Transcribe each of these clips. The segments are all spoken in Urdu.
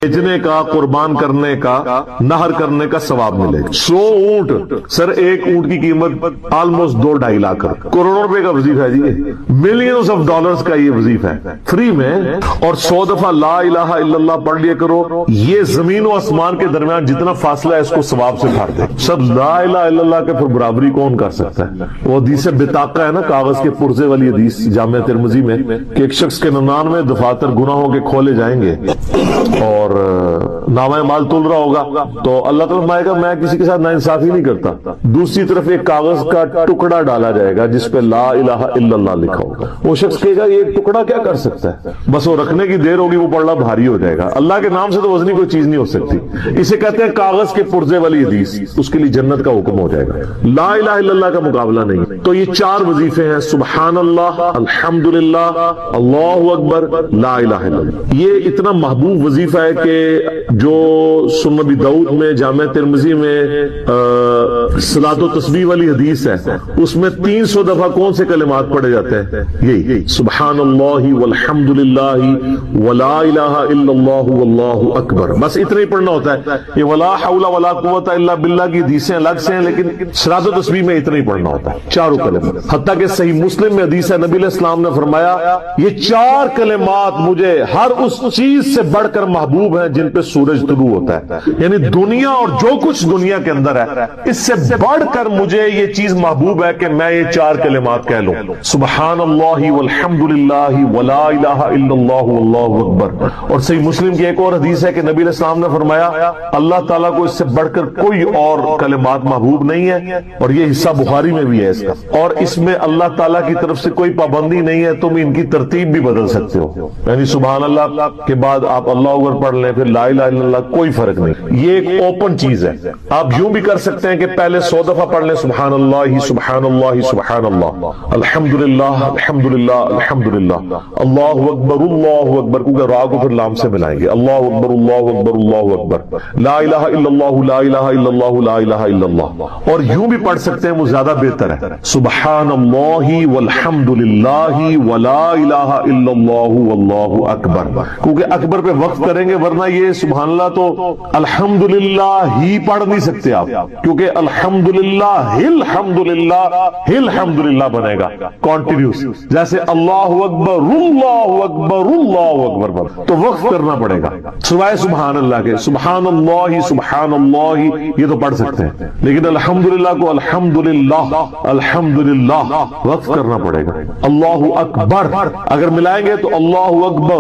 بیچنے کا، قربان کرنے کا، نہر کرنے کا ثواب ملے گا۔ 100 اونٹ، سر ایک اونٹ کی قیمت آلموسٹ 2-2.5 لاکھ کروڑوں روپے کا وظیفہ ہے جی، ملینز آف ڈالرز کا یہ وظیفہ ہے فری میں، اور 100 دفعہ لا الہ الا اللہ پڑھ لیا کرو، یہ زمین و آسمان کے درمیان جتنا فاصلہ ہے اس کو ثواب سے بھر دے۔ سر لا الہ الا اللہ کے پھر برابری کون کر سکتا ہے؟ وہ حدیث بطاقہ ہے نا، کاغذ کے پرزے والی حدیث جامع ترمذی میں، کہ ایک شخص کے 99 دفاتر گناہوں کے کھولے جائیں گے اور نامہ مال تل رہا ہوگا تو اللہ تعالیٰ فرمائے گا میں کسی کے ساتھ ناانصافی نہیں کرتا۔ دوسری طرف ایک کاغذ کا ٹکڑا ڈالا جائے گا جس پہ لا الہ الا اللہ لکھا ہوگا، وہ شخص کہے گا یہ ٹکڑا کیا کر سکتا ہے، بس وہ رکھنے کی دیر ہوگی، وہ پڑھنا بھاری ہو جائے گا۔ اللہ کے نام سے تو وزنی کوئی چیز نہیں ہو سکتی، اسے کہتے ہیں کاغذ کے پرزے والی حدیث، اس کے لیے جنت کا حکم ہو جائے گا۔ لا الہ الا اللہ کا مقابلہ نہیں۔ تو یہ 4 وظیفے ہیں، سبحان اللہ، الحمدللہ، اللہ اکبر، لا الہ الا اللہ۔ یہ اتنا محبوب وظیفہ ہے کہ جو سنن ابی داؤد میں، جامع ترمذی میں صلاۃ و تسبیح والی حدیث ہے، اس میں 300 دفعہ کون سے کلمات پڑھے جاتے ہیں؟ یہی سبحان اللہ والحمد للہ ولا الہ الا اللہ واللہ اکبر، بس اتنا ہی پڑھنا ہوتا ہے۔ یہ ولا حول ولا قوت الا باللہ کی حدیثیں الگ سے ہیں، لیکن صلاۃ و تسبیح میں اتنا ہی پڑھنا ہوتا ہے، 4 کلمات۔ حتیٰ کہ صحیح مسلم میں حدیث ہے، نبی علیہ السلام نے فرمایا یہ 4 کلمات مجھے ہر اس چیز سے بڑھ کر محبوب ہیں جن پہ سورج طلوع ہوتا ہے، یعنی دنیا اور جو کچھ دنیا کے اندر ہے اس سے بڑھ کر مجھے یہ چیز محبوب ہے کہ میں یہ 4 کلمات کہہ لوں، سبحان اللہ والحمد للہ ولا الہ الا اللہ واللہ اکبر۔ اور صحیح مسلم کی ایک اور حدیث ہے کہ نبی علیہ السلام نے فرمایا اللہ تعالیٰ کو اس سے بڑھ کر کوئی اور کلمات محبوب نہیں ہے، اور یہ حصہ بخاری میں بھی ہے اس کا، اور اس میں اللہ تعالیٰ کی طرف سے کوئی پابندی نہیں ہے، تم ان کی ترتیب بھی بدل سکتے ہو، یعنی سبحان اللہ کے بعد آپ اللہ اکبر پڑھ لیں، پھر لا الہ الا اللہ، کوئی فرق نہیں، یہ ایک اوپن چیز ہے۔ آپ یوں بھی کر سکتے ہیں کہ پہلے 100 دفعہ پڑھ لیں سبحان اللہ سبحان اللہ سبحان اللہ، الحمدللہ الحمدللہ الحمدللہ، اللہ اکبر، کیونکہ را کو پھر لام سے ملائیں گے، اللہ اکبر اللہ اکبر اللہ اکبر، لا الہ الا اللہ لا الہ الا اللہ لا الہ الا اللہ۔ اور یوں بھی پڑھ سکتے ہیں، وہ زیادہ بہتر ہے، سبحان اللہ والحمدللہ ولا الہ الا اللہ واللہ اکبر، کیونکہ اکبر پہ وقف کریں گے، ورنہ یہ سبحان اللہ تو الحمدللہ ہی پڑھ نہیں سکتے آپ، کیونکہ الحمدللہ الحمدللہ بنے گا کنٹینیوس، جیسے اللہ اکبر اللہ اکبر اللہ اکبر، تو وقف کرنا پڑے گا سوائے سبحان اللہ کے۔ سبحان اللہ یہ تو پڑھ سکتے ہیں، لیکن الحمدللہ کو الحمدللہ وقف کرنا پڑے گا۔ اللہ اکبر اگر ملائیں گے تو اللہ اکبر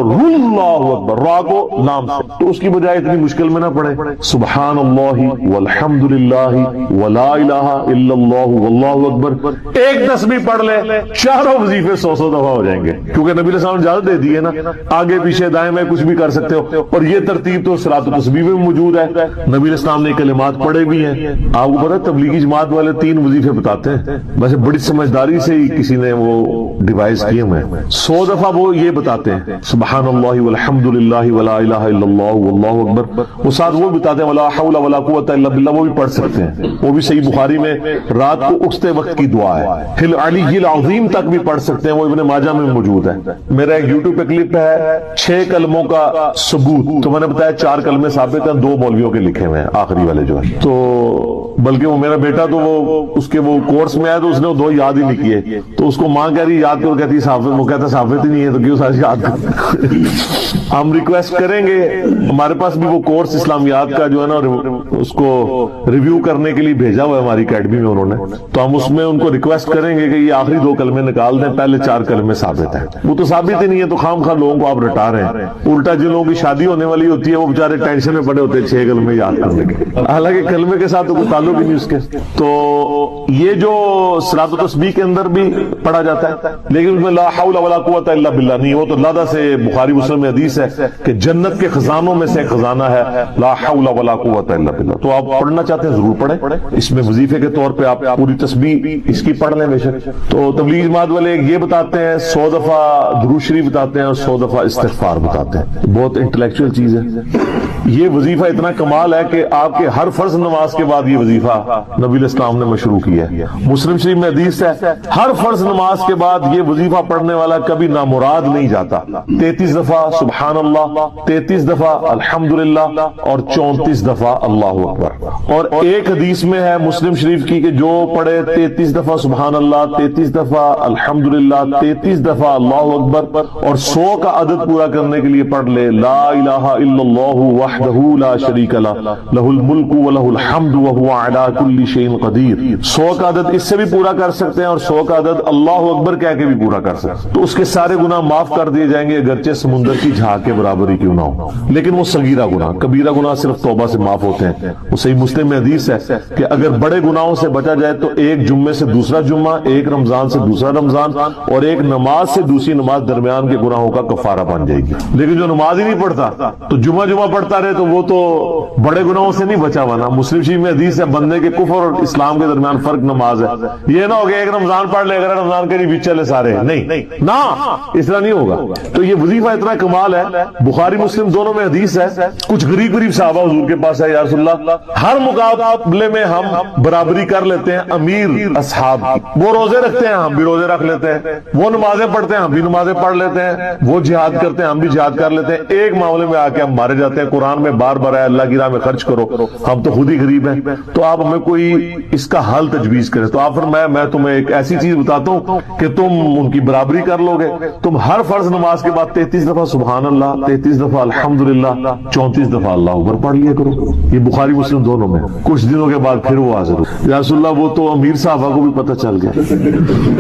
را کو نام سے، تو اس کی بجائے اتنی مشکل میں نہ پڑے، سبحان اللہ والحمدللہ ولا الہ الا اللہ واللہ اکبر، ایک تسبیح پڑھ لے، 4 وظیفے 100 دفعہ ہو جائیں گے، کیونکہ نبی علیہ السلام نے اجازت دے دی ہے نا، آگے پیچھے دائیں میں کچھ بھی کر سکتے ہو، اور یہ ترتیب تو صلاۃ و تسبیح میں موجود ہے، نبی علیہ السلام نے کلمات پڑھے بھی ہیں۔ آپ کو پتہ ہے تبلیغی جماعت والے 3 وظیفے بتاتے ہیں، ویسے بڑی سمجھداری سے ہی کسی نے وہ ڈیوائز کیے ہوئے ہیں، 100 دفعہ وہ یہ بتاتے ہیں سبحان اللہ والحمد للہ ولا الہ الا اللہ واللہ اکبر، وہ ساتھ وہ بتاتے ہیں ولا حول ولا قوت الا باللہ، وہ بھی پڑھ سکتے ہیں، وہ بھی صحیح بخاری میں رات کو اٹھتے وقت کی دعا ہے، فی العلی العظیم تک بھی پڑھ سکتے ہیں، وہ ابن ماجہ میں موجود ہے۔ میرا ایک یوٹیوب پہ کلپ ہے 6 کلموں کا ثبوت، تو میں نے بتایا 4 کلمے ثابت ہیں، 2 مولویوں کے لکھے ہوئے ہیں آخری والے جو ہے، تو بلکہ وہ میرا بیٹا تو وہ اس کے وہ کورس میں آیا تو اس نے وہ 2 یاد ہی نہیں کیے، تو اس کو ماں کہہ رہی یاد کرو، کہتی ثابت، وہ کہتا ثابت ہی نہیں ہے تو کیوں ساری یاد کر۔ ہم ریکویسٹ کریں گے، ہمارے پاس بھی وہ کورس اسلامیات کا جو ہے نا اس کو ریویو کرنے کے لیے بھیجا ہوا ہے ہماری اکیڈمی میں انہوں نے، تو ہم اس میں ان کو ریکویسٹ کریں گے کہ یہ آخری 2 کلمے نکال دیں، پہلے 4 کلمے ثابت ہیں، وہ تو ثابت ہی نہیں ہے، تو خام خواہ لوگوں کو آپ رٹا رہے ہیں، الٹا جن لوگوں کی شادی ہونے والی ہوتی ہے وہ بیچارے ٹینشن میں پڑے ہوتے ہیں 6 کلمے یاد کرنے کے، حالانکہ کلمے کے ساتھ تو کوئی تعلق ہی نہیں اس کے۔ تو یہ جو صلاۃ و تسبیح کے اندر بھی پڑھا جاتا ہے، لیکن اس میں لا حول ولا قوت الا باللہ نہیں، وہ تو اللہ سے بخاری مسلم میں حدیث ہے کہ جنت کے خزانوں میں سے خزانہ ہے لا حول ولا قوت الا باللہ، تو آپ پڑھنا چاہتے ہیں ضرور پڑھیں، اس میں وظیفے کے طور پہ آپ پوری تسبیح اس کی پڑھ لیں بے شک۔ تو تبلیغ جماعت والے یہ بتاتے ہیں 100 دفعہ درود شریف بتاتے ہیں اور 100 دفعہ استغفار بتاتے ہیں، بہت انٹلیکچوئل چیز ہے۔ یہ وظیفہ اتنا کمال ہے کہ آپ کے ہر فرض نماز کے بعد یہ وظیفہ نبی علیہ السلام نے مشروع کیا ہے، مسلم شریف میں حدیث ہے ہر فرض نماز کے بعد یہ وظیفہ پڑھنے والا کبھی نامراد نہیں جاتا، 33 دفعہ سبحان اللہ، 33 دفعہ الحمد الحمدللہ اور 34 دفعہ اللہ اکبر. اور ایک حدیث میں ہے مسلم شریف کی کہ جو پڑھے 33 دفعہ سبحان اللہ، 33 دفعہ الحمدللہ، 33 دفعہ اللہ اکبر اور 100 کا عدد پورا کرنے کے لیے پڑھ لے لا الہ الا اللہ وحدہ لا شریک لہ لہ الملک ولہ الحمد وہو علی کل شیء قدیر. 100 کا عدد اس سے بھی پورا کر سکتے ہیں اور 100 کا عدد اللہ اکبر کہہ کے بھی پورا کر سکتے ہیں. تو اس کے سارے گناہ معاف کر دیے جائیں گے اگرچہ سمندر کی جھاگ کے برابر ہی کیوں نہ ہو. لیکن وہ صغیرہ گناہ، کبیرہ گناہ صرف توبہ سے معاف ہوتے ہیں. وہ صحیح مسلم میں حدیث ہے کہ اگر بڑے گناہوں سے بچا جائے تو ایک جمعے سے دوسرا جمعہ، ایک رمضان سے دوسرا رمضان اور ایک نماز سے دوسری نماز درمیان کے گناہوں کا کفارہ بن جائے گی. لیکن جو نماز ہی نہیں پڑھتا تو جمعہ پڑھتا رہے تو وہ تو بڑے گناہوں سے نہیں بچا ہوا نا. مسلم شریف میں حدیث ہے بندے کے کفر اور اسلام کے درمیان فرق نماز ہے. یہ نہ ہو کہ ایک رمضان پڑھ لے اگر رمضان کے بھی چلے سارے، نہیں نہ، اس طرح نہیں ہوگا. تو یہ وظیفہ اتنا کمال ہے، بخاری مسلم دونوں میں حدیث ہے. کچھ غریب صحابہ حضور کے پاس ہے، یا رسول اللہ ہر مقابلے میں ہم برابری کر لیتے ہیں امیر اصحاب کی. وہ روزے رکھتے ہیں ہم بھی روزے رکھ لیتے ہیں، وہ نمازیں پڑھتے ہیں ہم بھی نمازیں پڑھ لیتے ہیں، وہ جہاد کرتے ہیں ہم بھی جہاد کر لیتے ہیں. ایک معاملے میں آ کے ہم مارے جاتے ہیں. قرآن میں بار بار ہے اللہ کی راہ میں خرچ کرو، ہم تو خود ہی غریب ہیں. تو آپ ہمیں کوئی اس کا حل تجویز کریں. تو آپ فرمایا میں تمہیں ایک ایسی چیز بتاتا ہوں کہ تم ان کی برابری کر لو گے. تم ہر فرض نماز کے بعد 33 دفعہ سبحان اللہ، 33 دفعہ الحمدللہ، 34 دفعہ اللہ اکبر پڑھ لیا کرو. یہ بخاری مسلم دونوں میں. کچھ دنوں کے بعد پھر وہ حاضر ہو، یا رسول اللہ وہ تو امیر صحابہ کو بھی پتہ چل گیا،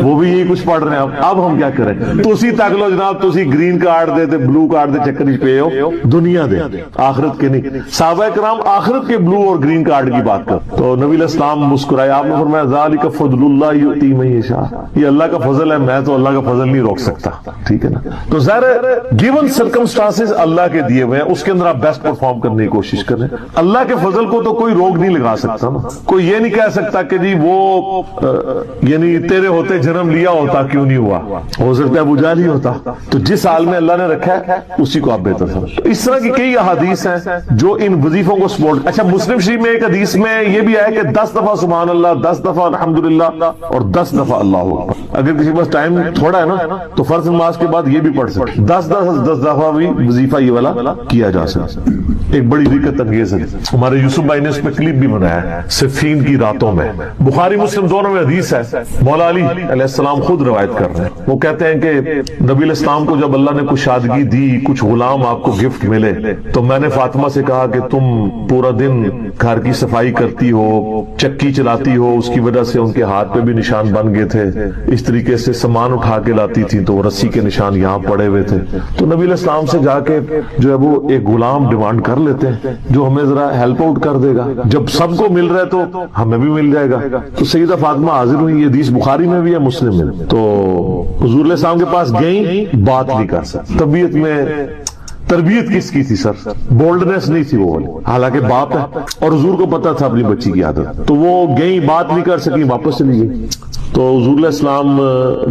وہ بھی یہی کچھ پڑھ رہے ہیں. اب ہم کیا کریں؟ تسی تک لو جناب، تسی گرین کارڈ دے بلو کارڈ دے چکر پہ ہو، دنیا دے آخرت کے نہیں. صحابہ کرام آخرت کے بلو اور گرین کارڈ کی بات کر. تو نبی علیہ السلام مسکرائے، آپ نے فرمایا ذالک فضل اللہ یؤتی من یشاء، یہ اللہ کا فضل ہے، میں تو اللہ کا فضل نہیں روک سکتا. ٹھیک ہے نا. تو ظاہر گیون سرکمسٹانسز اللہ کے دیے ہوئے ہیں، اس کے اندر آپ بیسٹ پرفارم کرنے کی کوشش کریں. اللہ کے فضل کو تو کوئی روک نہیں لگا سکتا نا. کوئی یہ نہیں کہہ سکتا کہ جی وہ یعنی تیرے ہوتے جنم لیا ہوتا کیوں نہیں ہوا، ہو سکتا ہے ابو جہل ہی ہوتا. تو جس حال میں اللہ نے رکھا ہے اسی کو آپ بہتر سمجھیں. اس طرح کی کئی احادیث ہیں جو ان وظیفوں کو سپورٹ. اچھا مسلم شریف میں ایک حدیث میں یہ بھی ہے کہ 10 دفعہ سبحان اللہ، 10 دفعہ الحمدللہ اور 10 دفعہ اللہ اکبر. اگر کسی کے پاس ٹائم تھوڑا ہے نا تو فرض نماز کے بعد یہ بھی پڑھ سکتے، 10 دفعہ بھی وظیفہ یہ والا کیا جا سکتا. ایک بڑی دقت انگیز ہے، ہمارے یوسف بھائی نے اس پہ کلپ بھی بنایا ہے، صفین کی راتوں میں. بخاری مسلم دونوں میں حدیث ہے. مولا علی علیہ السلام خود روایت کر رہے ہیں. وہ کہتے ہیں کہ نبی علیہ السلام کو جب اللہ نے کچھ شادگی دی، کچھ غلام آپ کو گفٹ ملے، تو میں نے فاطمہ سے کہا کہ تم پورا دن گھر کی صفائی کرتی ہو، چکی چلاتی ہو، اس کی وجہ سے ان کے ہاتھ پہ بھی نشان بن گئے تھے. اس طریقے سے سامان اٹھا کے لاتی تھی تو رسی کے نشان یہاں پڑے ہوئے تھے. تو نبی علیہ السلام سے جا کے جو ہے وہ ایک غلام ڈیمانڈ کر لیتے ہیں جو ہمیں ذرا ہیلپ آؤٹ کر دے گا. جب سب کو مل رہا ہے تو ہمیں بھی مل جائے گا. تو سیدہ فاطمہ حاضر ہوئی. یہ حدیث بخاری میں بھی ہے مسلم میں. تو حضور علیہ السلام کے پاس گئیں، بات نہیں کر سکتی. طبیعت میں تربیت کس کی تھی سر؟ بولڈنس نہیں تھی وہ، حالانکہ باپ ہے اور حضور کو پتا تھا اپنی بچی کی عادت. تو وہ گئیں، بات نہیں کر سکی، واپس چلی گئی. تو حضور علیہ السلام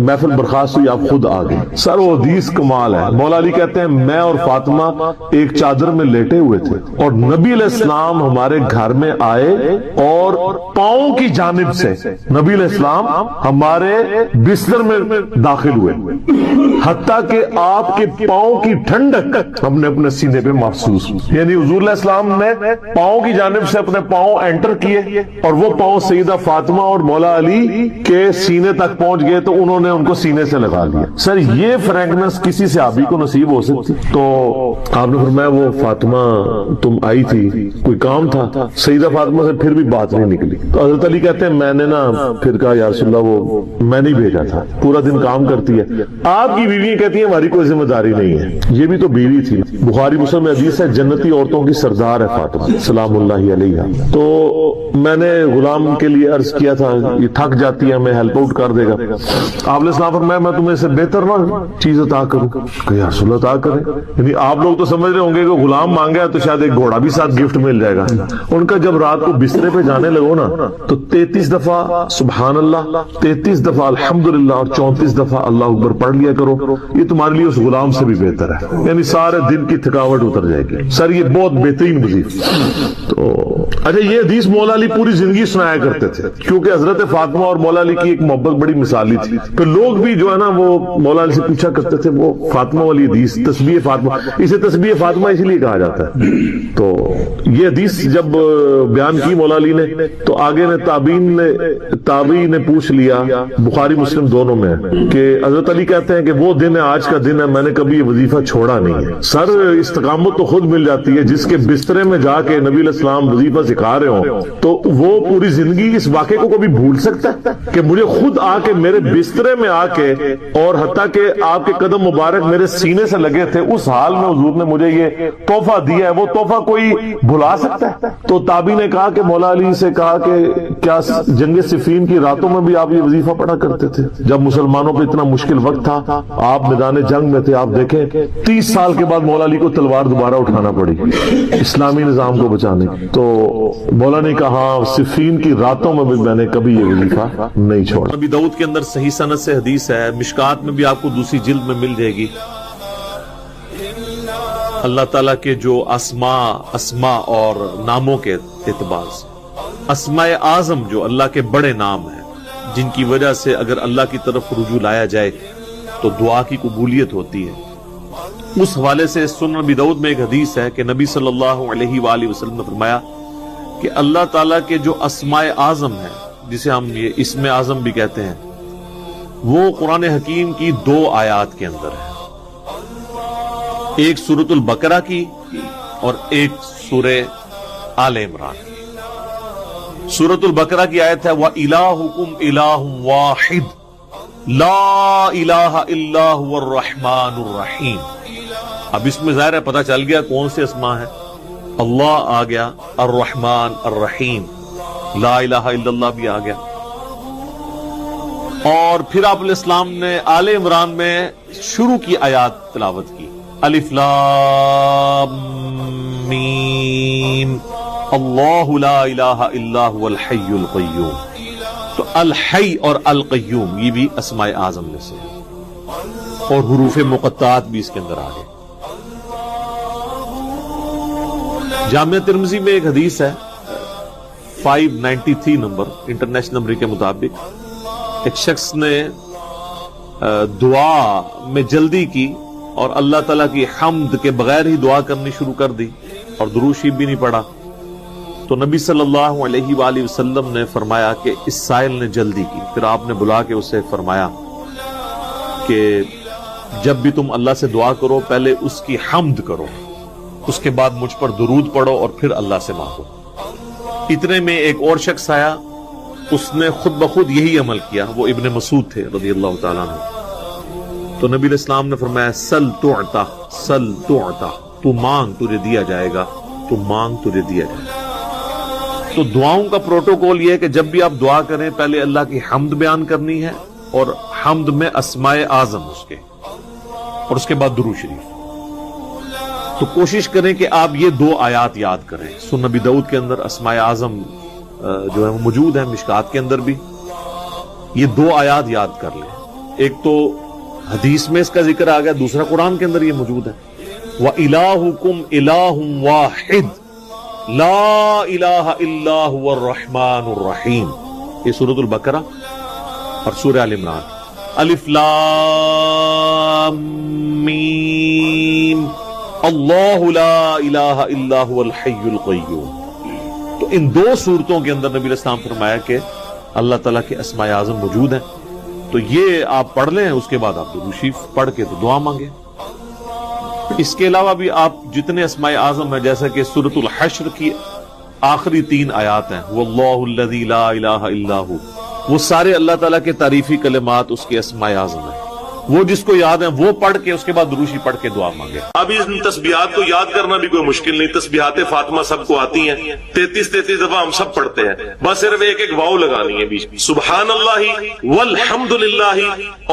محفل برخاست ہوئی، آپ خود آ گئے. سر وہ حدیث کمال ہے. مولا علی کہتے ہیں میں اور فاطمہ ایک چادر میں لیٹے ہوئے تھے اور نبی علیہ السلام ہمارے گھر میں آئے اور پاؤں کی جانب سے نبی علیہ السلام ہمارے بستر میں داخل ہوئے، حتیٰ کہ آپ کے پاؤں کی ٹھنڈک ہم نے اپنے سینے پہ محسوس. یعنی حضور علیہ السلام نے پاؤں کی جانب سے اپنے پاؤں انٹر کیے اور وہ پاؤں سیدہ فاطمہ اور مولا علی کے سینے تک پہنچ گئے تو انہوں نے ان کو سینے سے لگا لیا. سر یہ فرینکنس کسی صحابی کو نصیب ہو سکتی؟ تو آپ نے فرمایا وہ فاطمہ تم آئی تھی، کوئی کام تھا؟ سیدہ فاطمہ سے پھر بھی بات نہیں نکلی. تو حضرت علی کہتے ہیں میں نے نا پھر کہا یا رسول اللہ وہ میں نہیں بھیجا تھا، پورا دن کام کرتی ہے. آپ کی بیوی کہتی ہے ہماری کوئی ذمہ داری نہیں ہے. یہ بھی تو بیوی تھی. بخاری مسلم میں حدیث ہے جنتی عورتوں کی سردار ہے فاطمہ سلام اللہ علیہا. تو میں نے غلام کے لیے عرض کیا تھا یہ تھک جاتی ہے میں ہیلپ آؤٹ کر دے گا. آپ نے السلام فرمایا میں تمہیں سے بہتر نہ چیز عطا کروں کہ یا رسول اللہ عطا کریں. یعنی آپ لوگ تو سمجھ رہے ہوں گے کہ غلام مانگا ہے تو شاید ایک گھوڑا بھی ساتھ گفٹ مل جائے گا. ان کا جب رات کو بسترے پہ جانے لگو نا تو 33 دفعہ سبحان اللہ، 33 دفعہ الحمدللہ اور 34 دفعہ اللہ اکبر پڑھ لیا کرو. یہ تمہارے لیے اس غلام سے بھی بہتر ہے. یعنی سارے دن کی تھکاوٹ اتر جائے گی. سر یہ بہت بہترین وظیفہ. تو اچھا یہ حدیث مولا علی پوری زندگی سنایا کرتے تھے کیونکہ حضرت فاطمہ اور مولا علی کی ایک محبت بڑی مثالی تھی. تو لوگ بھی جو ہے نا وہ مولا علی سے پوچھا کرتے تھے وہ فاطمہ والی حدیث تسبیح فاطمہ, اسے تسبیح فاطمہ اس لیے کہا جاتا ہے. تو یہ حدیث جب بیان کی مولا علی نے تو آگے نے تابعین نے پوچھ لیا, بخاری مسلم دونوں میں کہ حضرت علی کہتے ہیں کہ وہ دن ہے, آج کا دن ہے, میں نے کبھی یہ وظیفہ چھوڑا نہیں ہے. سر استقامت تو خود مل جاتی ہے, جس کے بسترے میں جا کے نبی علیہ السلام وظیفہ سکھا رہے ہوں تو وہ پوری زندگی اس واقعے کو کبھی بھول سکتا ہے کہ مجھے خود آ کے میرے بسترے میں آ کے, اور حتیٰ کہ آپ کے قدم مبارک میرے سینے سے لگے تھے, اس حال میں حضور نے مجھے یہ تحفہ دیا ہے, وہ تحفہ کوئی بھلا سکتا ہے؟ تو تابعی نے کہا کہ مولا علی سے کہا کہ کیا جنگ صفین کی راتوں میں بھی آپ یہ وظیفہ پڑھا کرتے تھے جب مسلمانوں پہ اتنا مشکل وقت تھا, آپ میدان جنگ میں تھے. آپ دیکھیں 30 سال کے بعد مولا علی کو تلوار دوبارہ اٹھانا پڑی اسلامی نظام کو بچانے کی. تو مولا نے کہا صفین کی راتوں میں بھی میں نے کبھی یہ وظیفہ نہیں چھوڑا. نبی داؤد کے اندر صحیح سند سے حدیث ہے, مشکات میں بھی آپ کو دوسری جلد میں مل جائے گی. اللہ تعالیٰ کے جو اسماء اور ناموں کے اعتبار سے اسماء اعظم جو اللہ کے بڑے نام ہیں جن کی وجہ سے اگر اللہ کی طرف رجوع لایا جائے تو دعا کی قبولیت ہوتی ہے, اس حوالے سے سنن نبی داؤد میں ایک حدیث ہے کہ نبی صلی اللہ علیہ وآلہ وسلم نے فرمایا کہ اللہ تعالیٰ کے جو اسماء اعظم ہیں جسے ہم یہ اسم اعظم بھی کہتے ہیں وہ قرآن حکیم کی 2 آیات کے اندر ہے, ایک سورۃ البقرہ کی اور ایک سورہ آل عمران کی. سورۃ البقرہ کی آیت ہے وَإِلَٰهُكُمْ إِلَٰهٌ وَاحِدٌ لَا إِلَٰهَ إِلَّا هُوَ الرَّحْمَٰنُ الرَّحِيمُ. اب اس میں ظاہر ہے پتہ چل گیا کون سے اسماء ہیں, اللہ آ گیا, الرحمن الرحیم, لا الہ الا اللہ بھی آ گیا. اور پھر آپ علیہ السلام نے آل عمران میں شروع کی آیات تلاوت کی, الف لام میم اللہ لا الہ الا هو الحی القیوم. تو الحی اور القیوم یہ بھی اسماء اعظم میں سے, اور حروف مقطعات بھی اس کے اندر آ گئے. جامعہ ترمذی میں ایک حدیث ہے 593 نمبر انٹرنیشنل نمبر کے مطابق, ایک شخص نے دعا میں جلدی کی اور اللہ تعالیٰ کی حمد کے بغیر ہی دعا کرنی شروع کر دی اور درود شریف بھی نہیں پڑھا. تو نبی صلی اللہ علیہ وآلہ وسلم نے فرمایا کہ اس سائل نے جلدی کی. پھر آپ نے بلا کے اسے فرمایا کہ جب بھی تم اللہ سے دعا کرو پہلے اس کی حمد کرو, اس کے بعد مجھ پر درود پڑھو اور پھر اللہ سے مانگو. اتنے میں ایک اور شخص آیا, اس نے خود بخود یہی عمل کیا, وہ ابن مسعود تھے رضی اللہ تعالیٰ عنہ. تو نبی علیہ السلام نے فرمایا سل تعطا, سل تعطا, تو مانگ تجھے دیا جائے گا, تو مانگ تجھے دیا جائے گا. تو دعاؤں کا پروٹوکول یہ ہے کہ جب بھی آپ دعا کریں پہلے اللہ کی حمد بیان کرنی ہے, اور حمد میں اسماء اعظم اس کے, اور اس کے بعد درود شریف. تو کوشش کریں کہ آپ یہ 2 آیات یاد کریں. سنن نبی داؤد کے اندر اسماء اعظم جو ہے موجود ہیں, مشکات کے اندر بھی یہ 2 آیات یاد کر لیں. ایک تو حدیث میں اس کا ذکر آ گیا, دوسرا قرآن کے اندر یہ موجود ہے وَإِلَٰهُكُمْ إِلَٰهٌ وَاحِدٌ لا الہ الا هو الرحمن الرحیم. یہ سورۃ البقرہ اور سورہ آل عمران. الف لام میم اللہ لا الہ الا هو الحی القیوم. تو ان 2 صورتوں کے اندر نبی علیہ السلام فرمایا کہ اللہ تعالیٰ کے اسماء اعظم موجود ہیں. تو یہ آپ پڑھ لیں, اس کے بعد آپ درود شریف پڑھ کے تو دعا مانگیں. اس کے علاوہ بھی آپ جتنے اسماء اعظم ہیں جیسا کہ سورۃ الحشر کی آخری 3 آیات ہیں واللہ الذی لا الہ الا ہو, وہ سارے اللہ تعالیٰ کے تعریفی کلمات اس کے اسماء اعظم ہیں. وہ جس کو یاد ہے وہ پڑھ کے اس کے بعد درود شریف پڑھ کے دعا مانگے. اب ان تسبیحات کو یاد کرنا بھی کوئی مشکل نہیں. تسبیحات فاطمہ سب کو آتی ہیں, 33 دفعہ ہم سب پڑھتے ہیں. بس صرف ایک واو لگانی ہے بیچ میں. سبحان اللہ والحمد للہ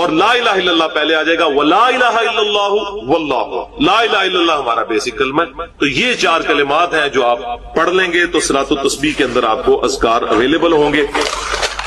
اور لا الہ الا اللہ پہلے آ جائے گا, ولا الہ الا اللہ واللہ. لا الہ الا اللہ ہمارا بیسک کلمہ ہے. تو یہ 4 کلمات ہیں جو آپ پڑھ لیں گے تو صلاۃ التسبیح کے اندر آپ کو اذکار اویلیبل ہوں گے.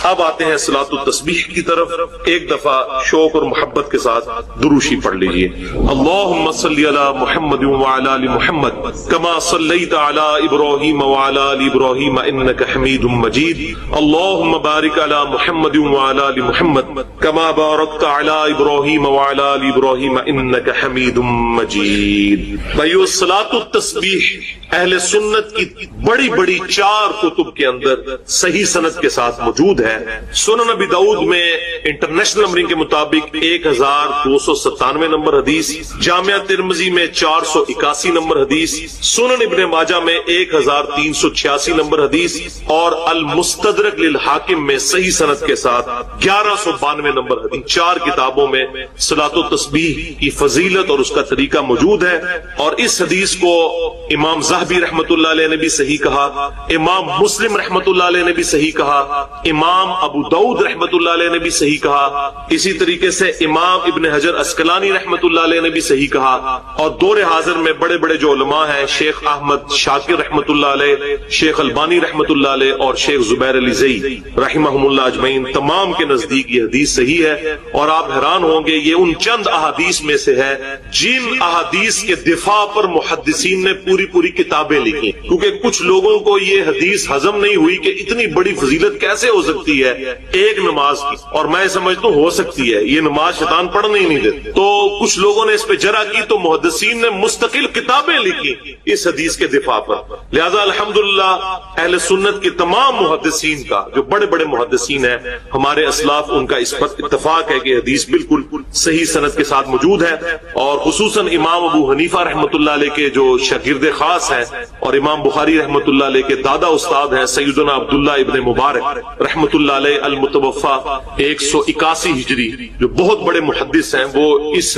اب آتے ہیں صلاۃ التسبیح کی طرف. ایک دفعہ شوق اور محبت کے ساتھ دروشی پڑھ لیجئے. اللہم صلی علی محمد وعلی آل محمد کما صلیت علی ابراہیم وعلی آل ابراہیم انک حمید مجید. اللہم بارک علی محمد وعلی آل محمد کما بارکت علی ابراہیم وعلی آل ابراہیم انک حمید مجید. بھائیو صلاۃ التسبیح اہل سنت کی بڑی بڑی 4 کتب کے اندر صحیح سند کے ساتھ موجود ہے. سنن نبی داؤد میں انٹرنیشنل نمبرنگ کے مطابق 1297 نمبر حدیث، جامعہ ترمذی میں 481 نمبر حدیث، سنن ابن ماجہ میں 1386 نمبر حدیث اور المستدرک للحاکم میں صحیح سند کے ساتھ 1192 نمبر حدیث. 4 کتابوں میں صلاۃ التسبیح کی فضیلت اور اس کا طریقہ موجود ہے. اور اس حدیث کو امام زاہبی رحمۃ اللہ علیہ نے بھی صحیح کہا، امام مسلم رحمۃ اللہ علیہ نے بھی صحیح کہا، امام ابو داؤد رحمۃ اللہ علیہ نے بھی صحیح کہا، اسی طریقے سے امام ابن حجر عسقلانی رحمۃ اللہ علیہ نے بھی صحیح کہا. اور دور حاضر میں بڑے بڑے جو علماء ہیں، شیخ احمد شاکر رحمۃ اللہ علیہ، شیخ البانی رحمۃ اللہ علیہ اور شیخ زبیر علی زئی رحمہم اللہ اجمعین، تمام کے نزدیک یہ حدیث صحیح ہے. اور آپ حیران ہوں گے یہ ان چند احادیث میں سے ہے جن احادیث کے دفاع پر محدثین نے پوری کتابیں لکھی، کیونکہ کچھ لوگوں کو یہ حدیث ہضم نہیں ہوئی کہ اتنی بڑی فضیلت کیسے ہو سکتی ہے ایک نماز کی. اور میں سمجھتا ہوں ہو سکتی ہے، یہ نماز شیطان پڑھنے ہی نہیں دیتے. تو کچھ لوگوں نے اس پہ جرا کی تو محدثین نے مستقل کتابیں لکھی اس حدیث کے دفاع پر. لہذا الحمدللہ اہل سنت کے تمام محدثین کا، جو بڑے بڑے محدثین ہیں ہمارے اسلاف، ان کا اس پر اتفاق ہے کہ حدیث بالکل صحیح سند کے ساتھ موجود ہے. اور خصوصاً امام ابو حنیفہ رحمۃ اللہ علیہ کے جو شاگرد خاص ہیں اور امام بخاری رحمۃ اللہ علیہ کے دادا استاد ہیں سیدنا عبداللہ ابن مبارک رحمۃ اللہ علیہ المتوفا 181 ہجری، جو بہت بڑے محدث ہیں، وہ اس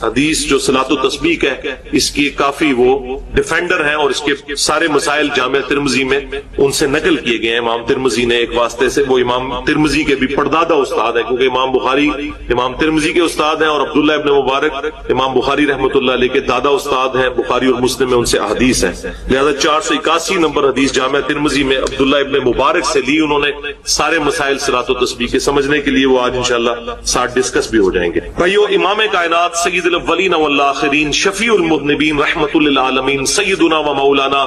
حدیث جو صلاۃ التسبیح ہے اس کی کافی وہ ڈیفینڈر ہیں. اور اس کے سارے مسائل جامعہ ترمذی میں ان سے نقل کیے گئے ہیں. امام ترمذی نے ایک واسطے سے، وہ امام ترمذی کے بھی پردادا استاد ہیں، کیونکہ امام بخاری امام ترمذی کے استاد ہیں اور عبداللہ ابن مبارک امام بخاری رحمۃ اللہ علیہ کے دادا استاد ہیں. بخاری اور مسلم میں ان سے احادیث ہیں. لہذا 481 نمبر حدیث جامعہ ترمذی میں عبداللہ ابن مبارک سے لی انہوں نے. سارے مسائل صلاۃ و تسبیح کے سمجھنے کے لیے وہ آج انشاءاللہ ساتھ ڈسکس بھی ہو جائیں گے. بھائیو، امام کائنات سید الاولین والآخرین شفیع المذنبین رحمت للعالمین سیدنا و مولانا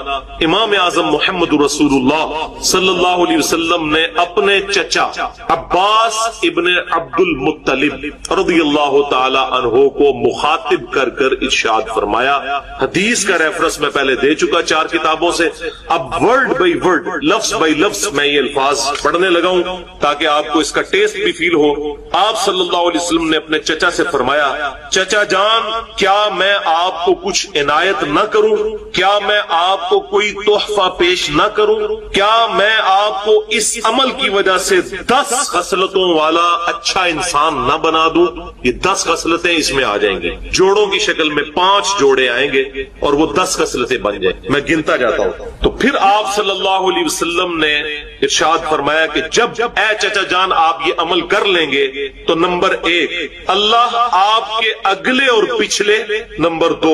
امام اعظم محمد رسول اللہ صلی اللہ علیہ وسلم نے اپنے چچا عباس ابن عبد المطلب رضی اللہ تعالی عنہ کو مخاطب کر کر ارشاد فرمایا. حدیث کا ریفرنس میں پہلے دے چکا 4 کتابوں سے. اب ورڈ بائی ورڈ، لفظ بائی لفظ میں یہ الفاظ پڑھنے لگا ہوں تاکہ آپ کو اس کا ٹیسٹ بھی فیل ہو. آپ صلی اللہ علیہ وسلم نے اپنے چچا سے فرمایا، چچا جان کیا میں آپ کو کچھ عنایت نہ کروں؟ کیا میں آپ کو کوئی تحفہ پیش نہ کروں؟ کیا میں آپ کو اس عمل کی وجہ سے 10 خصلتوں والا اچھا انسان نہ بنا دوں؟ یہ 10 خصلتیں اس میں آ جائیں گے، جوڑوں کی شکل میں 5 جوڑے آئیں گے اور وہ 10 خصلتیں بن جائیں. میں گنتا جاتا ہوں. تو پھر آپ صلی اللہ علیہ وسلم نے ارشاد فرمایا کہ جب اے چچا جان آپ یہ عمل کر لیں گے تو نمبر 1 اللہ آپ کے اگلے اور پچھلے، نمبر 2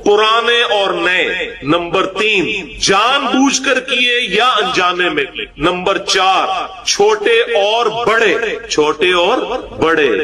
پرانے اور نئے، نمبر 3 جان بوجھ کر کیے یا انجانے میں کیے، نمبر 4 چھوٹے اور بڑے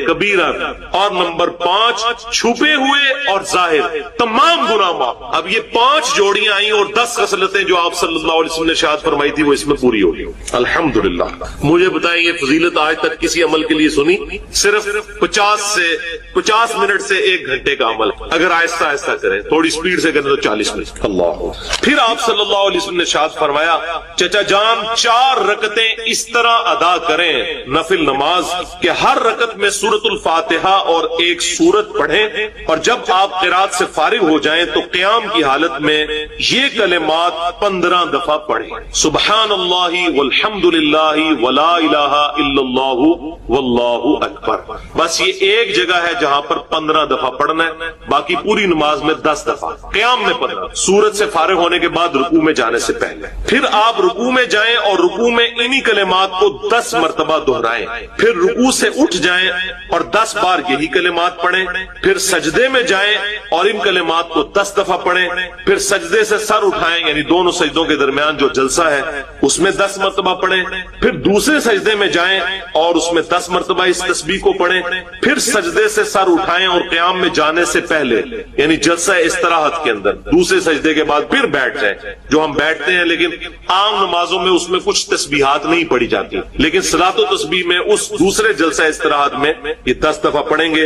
کبیرہ، اور نمبر 5 چھپے ہوئے اور ظاہر تمام گناہ معاف. اب یہ 5 جوڑیاں آئیں اور 10 خصلتیں جو آپ صلی اللہ علیہ وسلم نے ارشاد فرمائی تھی وہ اس میں پوری ہو گئی. الحمدللہ. مجھے بتائیں یہ فضیلت آج تک کسی عمل کے لیے سنی؟ صرف 50 منٹ سے 1 گھنٹے کا عمل، اگر آہستہ آہستہ کریں، تھوڑی سپیڈ سے کریں تو 40 منٹ. اللہ. پھر آپ صلی اللہ علیہ وسلم نے ارشاد فرمایا، چچا جان 4 رکعتیں اس طرح ادا کریں نفل نماز کہ ہر رکعت میں سورۃ الفاتحہ اور 1 سورت پڑھیں، اور جب آپ قرات سے فارغ ہو جائیں تو قیام کی حالت میں یہ کلمات 15 دفعہ پڑھیں، سبحان اللہ والحمد للہ ولا الہ الا اللہ واللہ اکبر. بس یہ ایک جگہ ہے جہاں پر 15 دفعہ پڑھنا ہے، باقی پوری نماز میں 10 دفعہ، قیام میں 15، سورت سے فارغ ہونے کے بعد رکوع میں جانے سے پہلے. پھر آپ رکوع میں جائیں اور رکوع میں انہی کلمات کو 10 مرتبہ دہرائیں، پھر رکوع سے اٹھ جائیں اور 10 بار یہی کلمات پڑھیں، پھر سجدے میں جائیں اور ان کلمات کو 10 دفعہ پڑھیں، پھر سجدے سے سر اٹھائیں یعنی دونوں سجدوں کے درمیان جو جلسہ ہے اس میں 10 مرتبہ پڑھیں، پھر دوسرے سجدے میں جائیں اور اس میں 10 مرتبہ اس تسبیح کو پڑھیں، پھر سجدے سے سر اٹھائیں اور قیام میں جانے سے پہلے یعنی جلسہ استراحت کے اندر دوسرے سجدے کے بعد پھر بیٹھ جائیں، جو ہم بیٹھتے ہیں لیکن عام نمازوں میں اس میں کچھ تسبیحات نہیں پڑھی جاتی، لیکن صلاۃ و تسبیح میں اس دوسرے جلسہ استراحت میں یہ 10 دفعہ پڑھیں گے،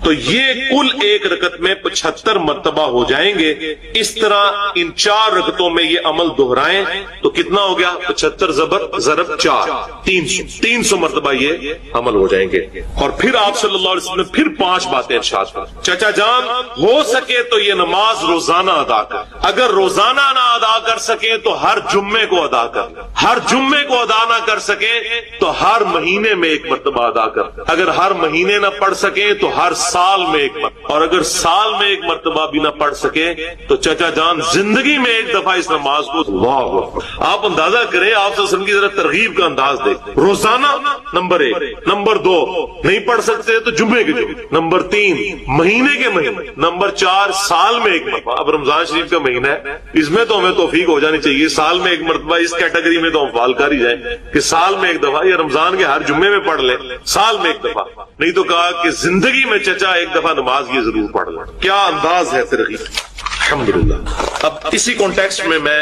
تو یہ کل ایک رکعت میں 75 مرتبہ ہو جائیں گے۔ اس طرح ان 4 رکعتوں میں یہ عمل دہرائیں تو کتنا ہو گیا؟ 75 ضرب 4 300 مرتبہ یہ عمل ہو جائیں گے۔ اور پھر آپ صلی اللہ علیہ وسلم نے پھر 5 باتیں ارشاد فرمائیں۔ چچا جان ہو سکے تو یہ نماز روزانہ ادا کر، اگر روزانہ نہ ادا کر سکے تو ہر جمعے کو ادا کر، ہر جمعے کو ادا نہ کر سکے تو ہر مہینے میں 1 مرتبہ ادا کر، اگر ہر مہینے نہ پڑھ سکے تو ہر سال میں 1 مرتبہ، اور اگر سال میں 1 مرتبہ بھی نہ پڑھ سکے تو چچا جان زندگی میں 1 دفعہ اس نماز کو اللہ اکبر۔ آپ اندازہ کریں، آپ صلی اللہ علیہ وسلم کی ذرا ترغیب کا انداز دیکھ، روزانہ نمبر 1، نمبر 2 نہیں پڑھ سکتے تو جمعے کے جمعے، نمبر 3 مہینے کے مہینے، نمبر 4 سال میں 1 مرتبہ۔ اب رمضان شریف کا مہینہ ہے، اس میں تو ہمیں توفیق ہو جانی چاہیے سال میں 1 مرتبہ، اس کیٹیگری میں تو ہم فعال کر ہی جائیں کہ سال میں 1 دفعہ، یا رمضان کے ہر جمعے میں پڑھ لیں، سال میں 1 دفعہ، نہیں تو کہا کہ زندگی میں چچا 1 دفعہ نماز یہ ضرور پڑھ لیں۔ کیا انداز ہے ترغیب، الحمدللہ۔ اب اسی کانٹیکسٹ میں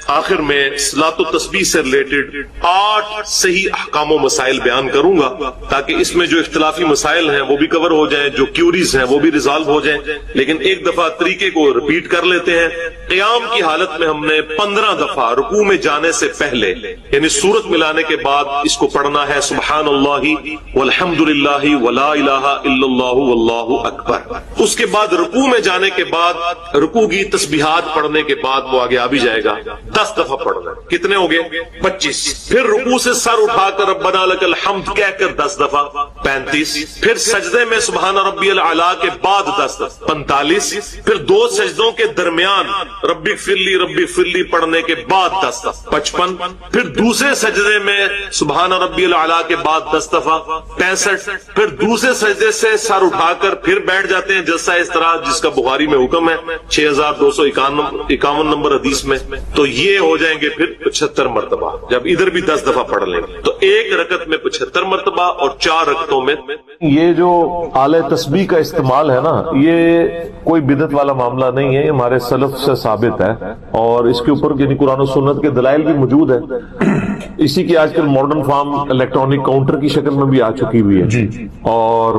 آخر میں صلاۃ و تسبیح سے ریلیٹڈ 8 صحیح احکام و مسائل بیان کروں گا تاکہ اس میں جو اختلافی مسائل ہیں وہ بھی کور ہو جائیں، جو کیوریز ہیں وہ بھی ریزالو ہو جائیں، لیکن ایک دفعہ طریقے کو ریپیٹ کر لیتے ہیں۔ قیام کی حالت میں ہم نے 15 دفعہ رکوع میں جانے سے پہلے یعنی سورت ملانے کے بعد اس کو پڑھنا ہے، سبحان اللہ والحمد للہ ولا الہ الا اللہ واللہ اکبر۔ اس کے بعد رکوع میں جانے کے بعد رکوع کی تسبیحات پڑھنے کے بعد وہ آگے آ بھی جائے گا، 10 دفعہ پڑھنا ہے۔ کتنے ہو گئے؟ 25۔ پھر رکوع سے سر اٹھا کر ربنا لک الحمد کہہ کر 10 دفعہ، 35۔ پھر سجدے میں سبحان ربی الاعلیٰ کے بعد 10 دفعہ، 45۔ پھر 2 سجدوں کے درمیان ربی اغفر لی پڑھنے کے بعد 10 دفعہ، 55۔ پھر دوسرے سجدے میں سبحان ربی الاعلیٰ کے بعد 10 دفعہ، 65۔ پھر دوسرے سجدے سے سر اٹھا کر پھر بیٹھ جاتے ہیں جلسہ استراحت جس کا بخاری میں حکم ہے 6251 نمبر حدیث میں، تو یہ ہو جائیں گے پھر 75 مرتبہ، جب ادھر بھی 10 دفعہ پڑھ لیں گے تو ایک رکعت میں 75 مرتبہ اور 4 رکعتوں میں۔ یہ جو آلہ تسبیح کا استعمال ہے نا، یہ کوئی بدعت والا معاملہ نہیں ہے، یہ ہمارے سلف سے ثابت ہے اور اس کے اوپر یعنی قرآن و سنت کے دلائل بھی موجود ہے۔ اسی کی آج کل ماڈرن فارم الیکٹرانک کاؤنٹر کی شکل میں بھی آ چکی ہوئی ہے، اور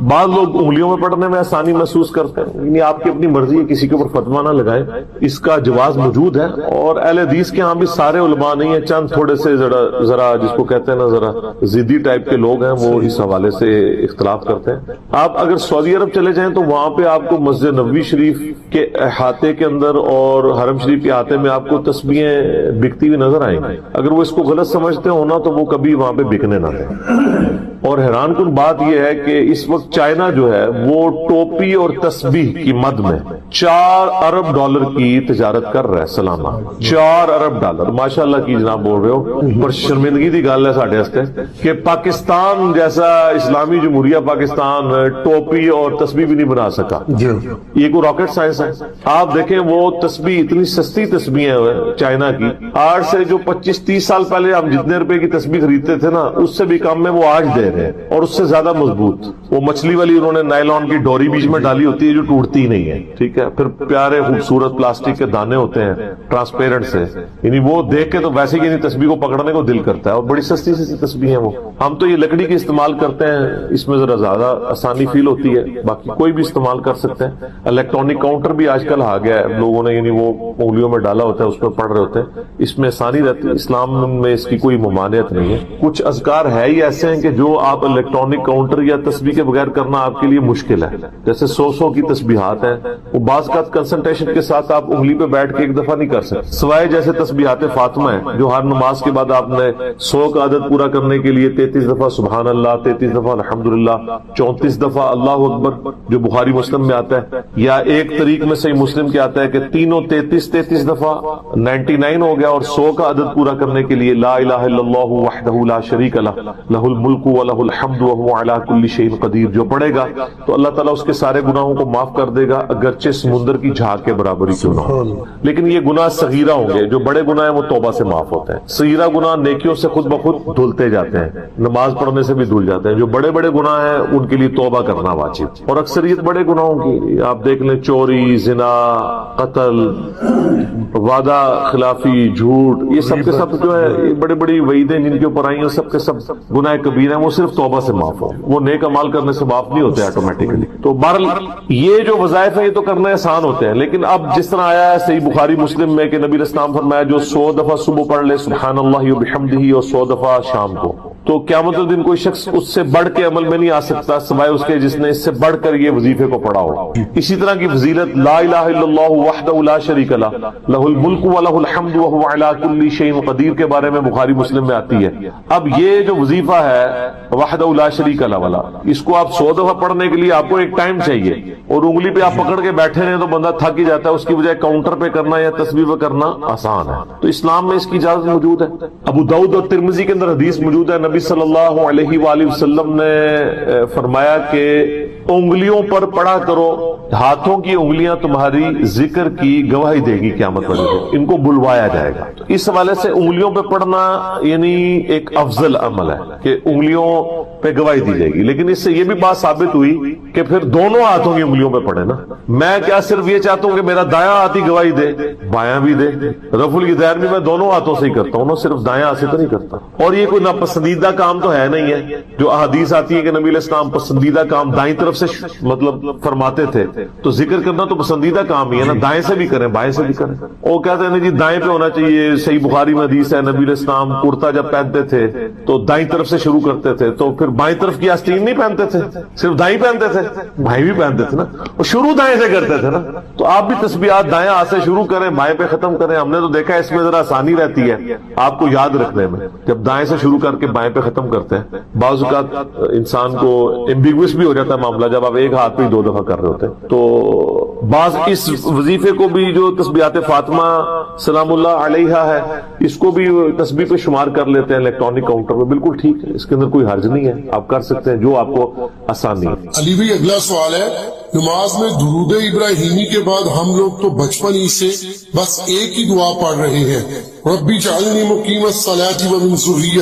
بعض لوگ انگلیوں میں پڑھنے میں آسانی محسوس کرتے ہیں، یعنی آپ کی اپنی مرضی ہے، کسی کے اوپر فتویٰ نہ لگائیں، اس کا جواز موجود ہے۔ اور اہل حدیث کے ہاں بھی سارے علماء نہیں ہیں، چند تھوڑے سے ذرا جس کو کہتے ہیں نا ذرا ضدی ٹائپ کے لوگ ہیں، وہ اس حوالے سے اختلاف کرتے ہیں۔ آپ اگر سعودی عرب چلے جائیں تو وہاں پہ آپ کو مسجد نبوی شریف کے احاطے کے اندر اور حرم شریف کے احاطے میں آپ کو تسبیحیں بکتی ہوئی نظر آئیں گی۔ اگر وہ اس کو غلط سمجھتے ہونا تو وہ کبھی وہاں پہ بکنے نہ دیں۔ اور حیران کن بات یہ ہے کہ اس وقت چائنا جو ہے وہ ٹوپی اور تسبیح کی مد میں 4 ارب ڈالر کی تجارت کر رہا ہے سالانہ، 4 ارب ڈالر، ماشاءاللہ کی جناب بول رہے ہو، پر شرمندگی دی گل ہے ساڈے واسطے کہ پاکستان جیسا اسلامی جمہوریہ پاکستان ٹوپی اور تسبیح بھی نہیں بنا سکا۔ یہ کوئی راکٹ سائنس ہے؟ آپ دیکھیں وہ تسبیح اتنی سستی تسبیح ہے چائنا کی، آج سے جو 25-30 سال پہلے ہم جتنے روپے کی تسبیح خریدتے تھے نا اس سے بھی کم میں وہ آج دے رہے ہیں، اور اس سے زیادہ مضبوط۔ وہ مچھلی والی انہوں نے نائلون کی ڈوری بیچ میں ڈالی ہوتی ہے جو ٹوٹتی نہیں ہے، ٹھیک ہے، پھر پیارے خوبصورت پلاسٹک کے دانے ہوتے ہیں ٹرانسپیرنٹ سے، یعنی وہ دیکھ کے تو ویسے ہی تسبیح کو پکڑنے کو دل کرتا ہے، اور بڑی سستی سی تسبیح ہے وہ۔ ہم تو یہ لکڑی کی استعمال کرتے ہیں، اس میں ذرا زیادہ آسانی فیل ہوتی ہے، باقی کوئی بھی استعمال کر سکتے ہیں۔ الیکٹرانک کاؤنٹر بھی آج کل آ گیا ہے، لوگوں نے یعنی وہ انگلیوں میں ڈالا ہوتا ہے، اس میں پڑھ رہے ہوتے ہیں، اس میں آسانی رہتی ہے، اسلام میں اس کی کوئی ممانعت نہیں ہے۔ کچھ اذکار ہے ہی ایسے ہیں کہ جو آپ الیکٹرانک کاؤنٹر یا تسبیح کے بغیر کرنا آپ کے لیے مشکل ہے. جیسے 100 کی تسبیحات ہیں, وہ بعض کا کنسنٹریشن کے ساتھ آپ انگلی پہ بیٹھ کے ایک دفعہ نہیں کر سکتے, سوائے جیسے تسبیحات فاطمہ ہیں جو ہر نماز کے بعد آپ نے 100 کا عدد پورا کرنے کے لیے 33 دفعہ سبحان اللہ, 33 دفعہ الحمدللہ, 34 دفعہ اللہ اکبر جو بخاری مسلم میں آتا ہے, یا ایک طریق میں صحیح مسلم کے آتا ہے کہ تینوں 33 دفعہ 99 ہو گیا, اور 100 کا عدد پورا کرنے کے لیے لا الہ الا اللہ وحدہ لا شریک لہ لہ الملک ولہ الحمد وہو علی کل شیء قدیر جو پڑھے گا تو اللہ تعالیٰ اس کے سارے گناہوں کو معاف کر دے گا, اگرچہ سمندر کی جھاگ کے برابر ہی کیوں نہ ہو. لیکن یہ گناہ صغیرہ ہوں گے, جو بڑے گناہ ہیں وہ توبہ سے معاف ہوتے ہیں. صغیرہ گناہ نیکیوں سے خود بخود دھلتے جاتے ہیں, نماز پڑھنے سے بھی دھل جاتے ہیں. جو بڑے بڑے گناہ ہیں ان کے لیے توبہ کرنا واجب, اور اکثریت بڑے گناہوں کی آپ دیکھ لیں, چوری, زنا, قتل, وعدہ خلافی, جھوٹ, یہ سب کے سب جو ہے یہ بڑی بڑی وعیدیں جن کے اوپر آئی ہیں, سب کے سب گناہ کبیرہ ہیں, وہ صرف توبہ سے معاف ہو, وہ نیک اعمال کرنے سے معاف نہیں ہوتے آٹومیٹکلی. تو بہرحال یہ جو وظائف ہیں یہ تو کرنا آسان ہوتے ہیں, لیکن اب جس طرح آیا ہے صحیح بخاری مسلم میں کہ نبی علیہ السلام فرمایا جو 100 دفعہ صبح پڑھ لے سبحان اللہ وبحمدہ اور 100 دفعہ شام کو, تو قیامت الدین کوئی شخص اس سے بڑھ کے عمل میں نہیں آ سکتا سوائے اس کے جس نے اس سے بڑھ کر یہ وظیفے کو پڑھا ہو. اسی طرح کی فضیلت لا الہ الا اللہ وحدہ لا شریک لہ لہ الملک ولہ الحمد وہو علی کل شیء قدیر کے بارے میں بخاری مسلم میں آتی ہے. اب یہ جو وظیفہ ہے وحدہ لا شریک لہ والا, اس کو آپ 100 دفعہ پڑھنے کے لیے آپ کو ایک ٹائم چاہیے, اور انگلی پہ آپ پکڑ کے بیٹھے رہے تو بندہ تھک ہی جاتا ہے, اس کی بجائے کاؤنٹر پہ کرنا یا تسبیح پہ کرنا آسان ہے. تو اسلام میں اس کی اجازت موجود ہے. ابو داؤد اور ترمذی کے اندر حدیث موجود ہے, نبی صلی اللہ علیہ وآلہ وسلم نے فرمایا کہ انگلیوں پر پڑھا کرو, ہاتھوں کی انگلیاں تمہاری ذکر کی گواہی دے گی قیامت والے دن, ان کو بلوایا جائے گا. اس حوالے سے انگلیوں پہ پڑھنا یعنی ایک افضل عمل ہے کہ انگلیوں پہ گواہی دی جائے گی. لیکن اس سے یہ بھی بات ثابت ہوئی کہ پھر دونوں ہاتھوں کی انگلیوں پہ پڑھے نا. میں کیا صرف یہ چاہتا ہوں کہ میرا دایاں ہاتھ ہی گواہی دے, بایاں بھی دے, رفع الیدین بھی میں دونوں ہاتھوں سے ہی کرتا ہوں, صرف دایاں ہاتھ سے تو نہیں کرتا. اور یہ کوئی ناپسندیدہ کام تو ہے نہیں ہے. جو احادیث آتی ہے کہ نبی علیہ السلام پسندیدہ کام دائیں طرف سے مطلب فرماتے تھے, تو ذکر کرنا تو پسندیدہ کام ہی ہے نا, دائیں سے بھی کریں بائیں سے بھی کریں. وہ کہتے ہیں جی دائیں پہ ہونا چاہیے, صحیح بخاری میں حدیث ہے نبی علیہ السلام کرتا جب پہنتے تھے تو دائیں طرف سے شروع کرتے تھے, تو پھر بائیں طرف کی آستین نہیں پہنتے تھے, صرف دائیں پہنتے تھے, بھائی بھی پہنتے تھے نا, اور شروع دائیں سے کرتے تھے نا. تو آپ بھی تسبیحات دائیں ہاتھ سے شروع کریں بائیں پہ ختم کریں. ہم نے تو دیکھا اس میں ذرا آسانی رہتی ہے آپ کو یاد رکھنے میں, جب دائیں سے شروع کر کے بائیں پہ ختم کرتے ہیں. بعض اوقات انسان کو ایمبیگوس بھی ہو جاتا ہے معاملہ جب آپ ایک ہاتھ پہ 2 دفعہ کر رہے ہوتے ہیں. تو بعض اس وظیفے کو بھی جو تسبیحات فاطمہ سلام اللہ علیہا ہے اس کو بھی تسبیح پہ شمار کر لیتے ہیں الیکٹرانک کاؤنٹر میں. بالکل ٹھیک ہے, اس کے اندر کوئی حرج نہیں ہے, آپ کر سکتے ہیں جو آپ کو آسانی ہے. علی بھائی اگلا سوال ہے, نماز میں درود ابراہیمی کے بعد ہم لوگ تو بچپن ہی سے بس ایک ہی دعا پڑھ رہے ہیں, ربی جعلنی مقیم الصلاۃ ومن ذریتی